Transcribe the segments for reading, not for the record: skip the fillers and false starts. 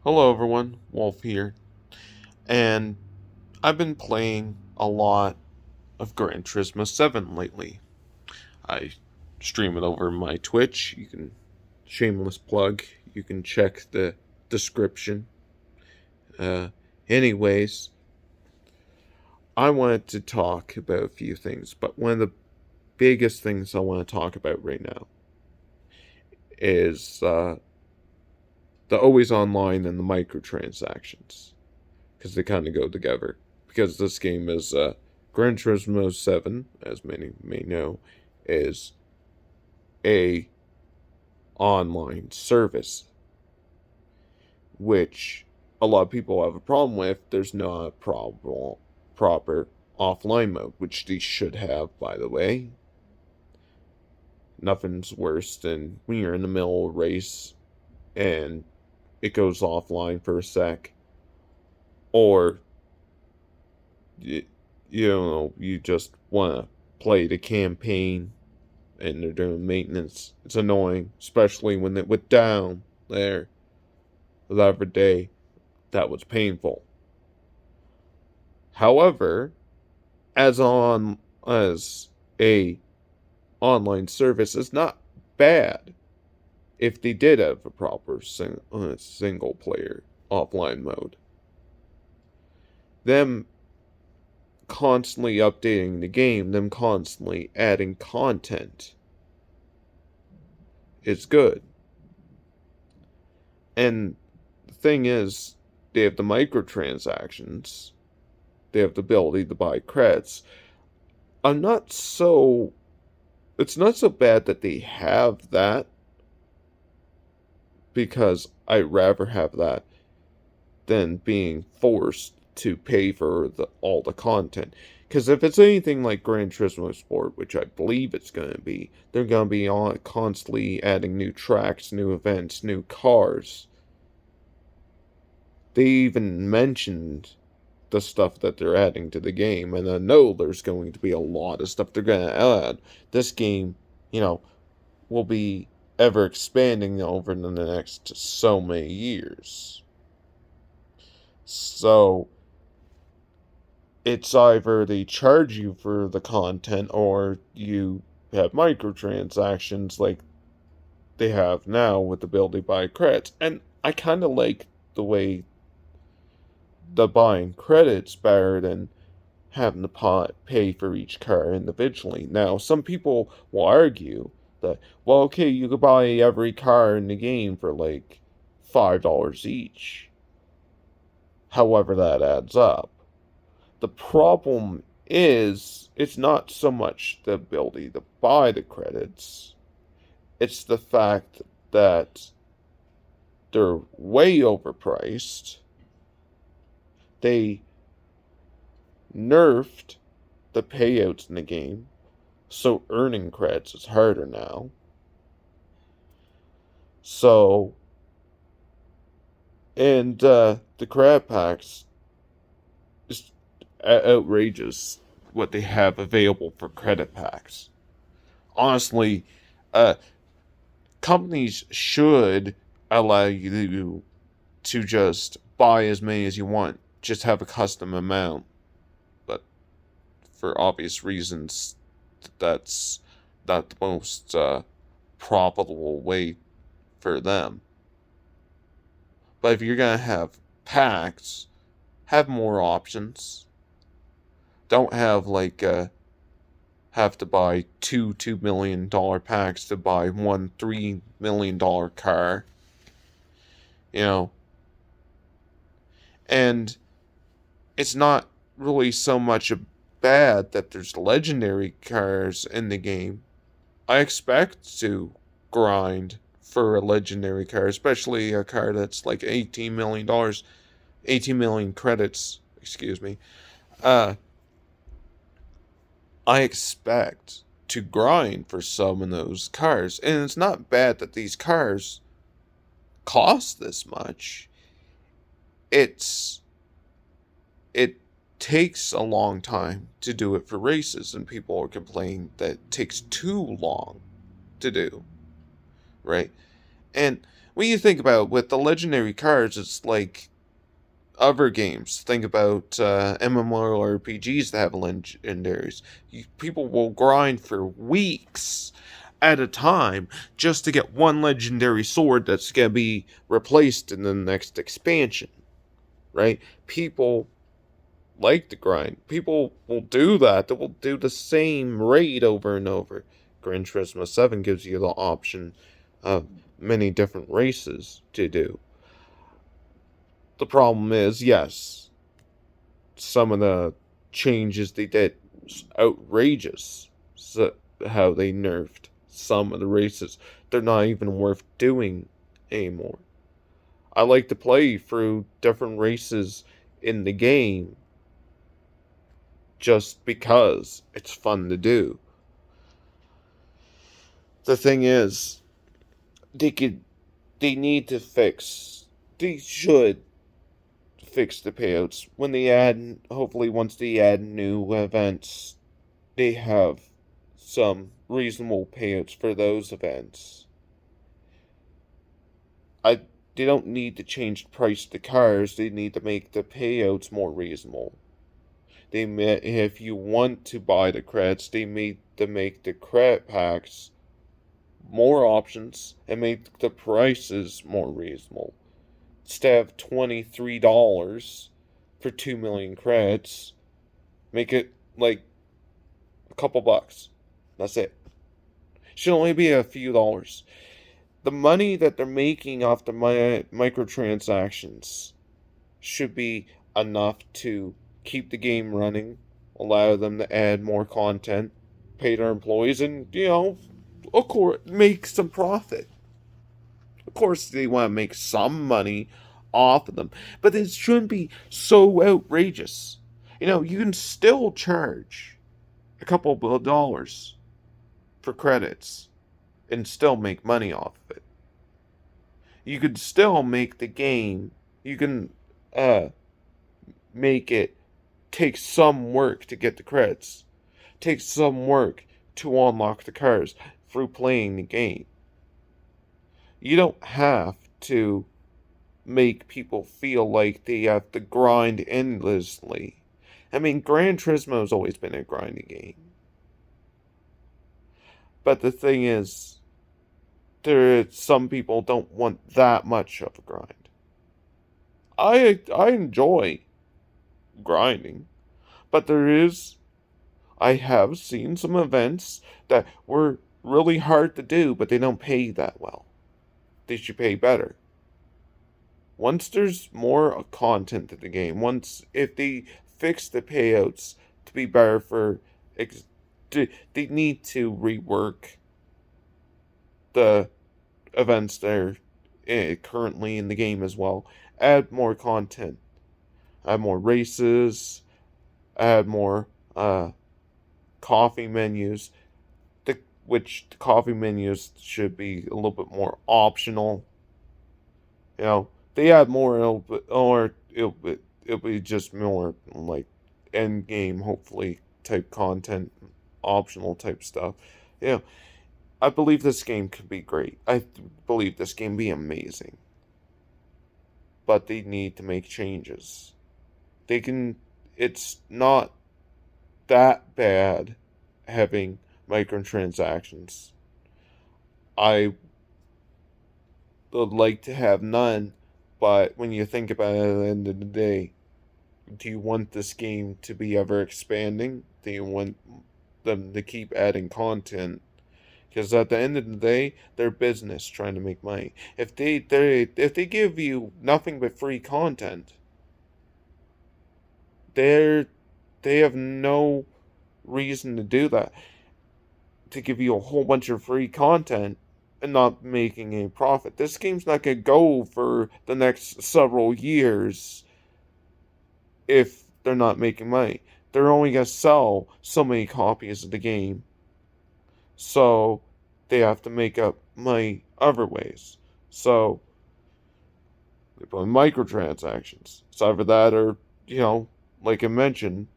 Hello everyone, Wolf here, and I've been playing a lot of Gran Turismo 7 lately. I stream it over my Twitch. You can, shameless plug, you can check the description. Uh, Anyways, I wanted to talk about a few things, but one of the biggest things I want to talk about right now is the always online and the microtransactions, because they kind of go together. Because this game is Gran Turismo 7, as many may know, is a online service, which a lot of people have a problem with. There's not a proper offline mode, which they should have, by the way. Nothing's worse than when you're in the middle of a race and it goes offline for a sec, or you, you just want to play the campaign and they're doing maintenance. It's annoying, especially when it went down there the other day. That was painful. However, as a online service, it's not bad if they did have a proper single player offline mode. Them constantly updating the game, them constantly adding content is good. And the thing is, they have the microtransactions, they have the ability to buy credits. I'm not so. It's not so bad that they have that, because I'd rather have that than being forced to pay for all the content. Because if it's anything like Gran Turismo Sport, which I believe it's going to be, they're going to be constantly adding new tracks, new events, new cars. They even mentioned the stuff that they're adding to the game, and I know there's going to be a lot of stuff they're going to add. This game, you know, will be ever expanding over the next so many years. So it's either they charge you for the content or you have microtransactions like they have now with the ability to buy credits. And I kind of like the way the buying credits better than having to pay for each car individually. Now, some people will argue that, well, okay, you could buy every car in the game for like $5 each. However, that adds up. The problem is, it's not so much the ability to buy the credits, it's the fact that they're way overpriced. They nerfed the payouts in the game, so earning credits is harder now. So, and the crab packs is outrageous what they have available for credit packs. Honestly, uh, companies should allow you to just buy as many as you want, just have a custom amount. But for obvious reasons, that's not the most profitable way for them. But if you're gonna have packs, have more options. Don't have like have to buy two $2 million packs to buy one $3 million car. You know, and it's not really so much bad that there's legendary cars in the game. I expect to grind for a legendary car, especially a car that's like $18 million, 18 million credits, excuse me. Uh, I expect to grind for some of those cars. And it's not bad that these cars cost this much. It's it takes a long time to do it for races, and people are complaining that it takes too long to do, right? And when you think about with the legendary cards, it's like other games. Think about MMORPGs that have legendaries. People will grind for weeks at a time just to get one legendary sword that's going to be replaced in the next expansion, right? People like to grind. People will do that. They will do the same raid over and over. Gran Turismo 7 gives you the option of many different races to do. The problem is, yes, some of the changes they did was outrageous. So how they nerfed some of the races. They're not even worth doing anymore. I like to play through different races in the game just because it's fun to do. The thing is, they could they need to fix they should fix the payouts when they add, hopefully once they add new events, they have some reasonable payouts for those events. I they don't need to change the price of the cars, they need to make the payouts more reasonable. If you want to buy the credits, they need to make the credit packs more options and make the prices more reasonable. Instead of $23 for 2 million credits, make it like a couple bucks. That's it. Should only be a few dollars. The money that they're making off the microtransactions should be enough to keep the game running, allow them to add more content, pay their employees, and, of course, make some profit. Of course, they want to make some money off of them, but it shouldn't be so outrageous. You can still charge a couple of dollars for credits and still make money off of it. You could still make the game, you can make it take some work to get the credits, take some work to unlock the cars through playing the game. You don't have to make people feel like they have to grind endlessly. I mean, Gran Turismo has always been a grinding game. But the thing is, some people don't want that much of a grind. I enjoy grinding, but I have seen some events that were really hard to do, but they don't pay that well. They should pay better. Once there's more content in the game, if they fix the payouts to be better they need to rework the events that are currently in the game as well. Add more content, add more races, add more coffee menus. Which the coffee menus should be a little bit more optional. They add more, it'll be just more like end game, hopefully, type content, optional type stuff. I believe this game could be great. I believe this game be amazing. But they need to make changes. It's not that bad having microtransactions. I would like to have none, but when you think about it at the end of the day, do you want this game to be ever expanding? Do you want them to keep adding content? Because at the end of the day, they're business trying to make money. If they give you nothing but free content, they have no reason to do that. To give you a whole bunch of free content and not making a profit. This game's not going to go for the next several years if they're not making money. They're only going to sell so many copies of the game. So they have to make up money other ways. So they put in microtransactions. It's either that or, like I mentioned,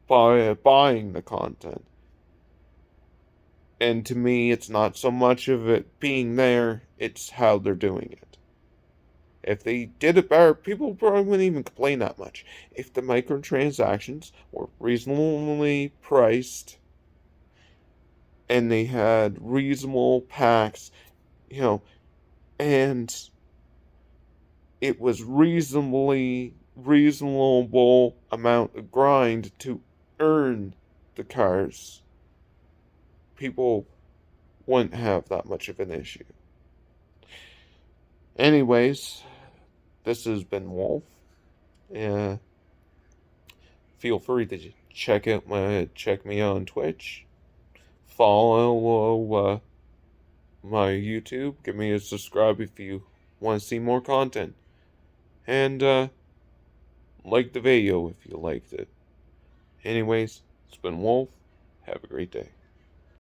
buying the content. And to me, it's not so much of it being there, it's how they're doing it. If they did it better, people probably wouldn't even complain that much. If the microtransactions were reasonably priced and they had reasonable packs, you know, and it was reasonable amount of grind to earn the cars, people wouldn't have that much of an issue. Anyways, this has been Wolf. Uh, Feel free to check me on Twitch. Follow my YouTube. Give me a subscribe if you want to see more content. And like the video if you liked it. Anyways, it's been Wolf. Have a great day.